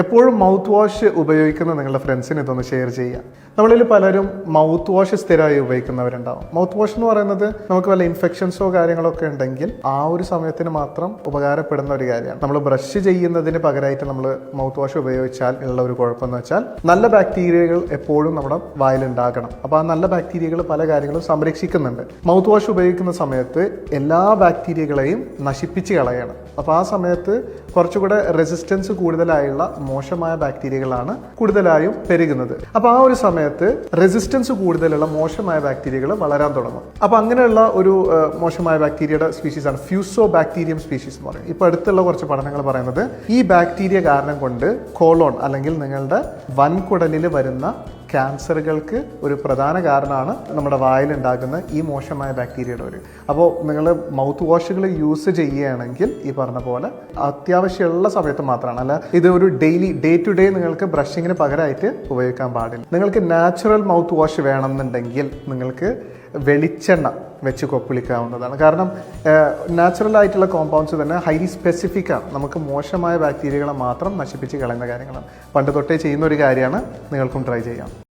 എപ്പോഴും mouth wash ഉപയോഗിക്കുന്ന നിങ്ങളുടെ ഫ്രണ്ട്സിന് ഇതൊന്ന് ഷെയർ ചെയ്യുക. നമ്മളിൽ പലരും മൗത്ത് വാഷ് സ്ഥിരമായി ഉപയോഗിക്കുന്നവരുണ്ടാവും. മൗത്ത് വാഷ് എന്ന് പറയുന്നത് നമുക്ക് വല്ല ഇൻഫെക്ഷൻസോ കാര്യങ്ങളോ ഒക്കെ ഉണ്ടെങ്കിൽ ആ ഒരു സമയത്തിന് മാത്രം ഉപകാരപ്പെടുന്ന ഒരു കാര്യമാണ്. നമ്മൾ ബ്രഷ് ചെയ്യുന്നതിന് പകരമായിട്ട് നമ്മൾ മൗത്ത് വാഷ് ഉപയോഗിച്ചാൽ ഉള്ള ഒരു കുഴപ്പമെന്ന് വെച്ചാൽ നല്ല ബാക്ടീരിയകൾ എപ്പോഴും നമ്മുടെ വായിലുണ്ടാകണം. അപ്പോൾ ആ നല്ല ബാക്ടീരിയകൾ പല കാര്യങ്ങളും സംരക്ഷിക്കുന്നുണ്ട്. മൗത്ത് വാഷ് ഉപയോഗിക്കുന്ന സമയത്ത് എല്ലാ ബാക്ടീരിയകളെയും നശിപ്പിച്ച് കളയണം. അപ്പോൾ ആ സമയത്ത് കുറച്ചുകൂടെ റെസിസ്റ്റൻസ് കൂടുതലായുള്ള മോശമായ ബാക്ടീരിയകളാണ് കൂടുതലായും പെരുകുന്നത്. അപ്പോൾ ആ ഒരു സമയത്ത് റെസിസ്റ്റൻസ് കൂടുതലുള്ള മോശമായ ബാക്ടീരിയകൾ വളരാൻ തുടങ്ങും. അപ്പോൾ അങ്ങനെയുള്ള ഒരു മോശമായ ബാക്ടീരിയയുടെ സ്പീഷീസ് ആണ് ഫ്യൂസോ ബാക്ടീരിയം സ്പീഷീസ് എന്ന് പറയും. ഇപ്പോൾ അടുത്തുള്ള കുറച്ച് പഠനങ്ങൾ പറയുന്നത് ഈ ബാക്ടീരിയ കാരണം കൊണ്ട് കോളോൺ അല്ലെങ്കിൽ നിങ്ങളുടെ വൻകുടലിൽ വരുന്ന ക്യാൻസറുകൾക്ക് ഒരു പ്രധാന കാരണമാണ് നമ്മുടെ വായിലുണ്ടാകുന്ന ഈ മോശമായ ബാക്ടീരിയയുടെ ഒരു. അപ്പോൾ നിങ്ങൾ മൗത്ത് വാഷുകൾ യൂസ് ചെയ്യുകയാണെങ്കിൽ ഈ പറഞ്ഞ പോലെ അത്യാവശ്യമുള്ള സമയത്ത് മാത്രമാണ്, അല്ല ഇത് ഒരു ഡേ ടു ഡേ നിങ്ങൾക്ക് ബ്രഷിങ്ങിന് പകരമായിട്ട് ഉപയോഗിക്കാൻ പാടില്ല. നിങ്ങൾക്ക് നാച്ചുറൽ മൗത്ത് വാഷ് വേണമെന്നുണ്ടെങ്കിൽ നിങ്ങൾക്ക് വെളിച്ചെണ്ണ വെച്ച് കൊപ്പിളിക്കാവുന്നതാണ്. കാരണം നാച്ചുറൽ ആയിട്ടുള്ള കോമ്പൗണ്ട്സ് തന്നെ ഹൈലി സ്പെസിഫിക് ആണ്. നമുക്ക് മോശമായ ബാക്ടീരിയകളെ മാത്രം നശിപ്പിച്ച് കളയുന്ന കാര്യങ്ങളാണ്. പണ്ട് തൊട്ടേ ചെയ്യുന്ന ഒരു കാര്യമാണ്. നിങ്ങൾക്കും ട്രൈ ചെയ്യാം.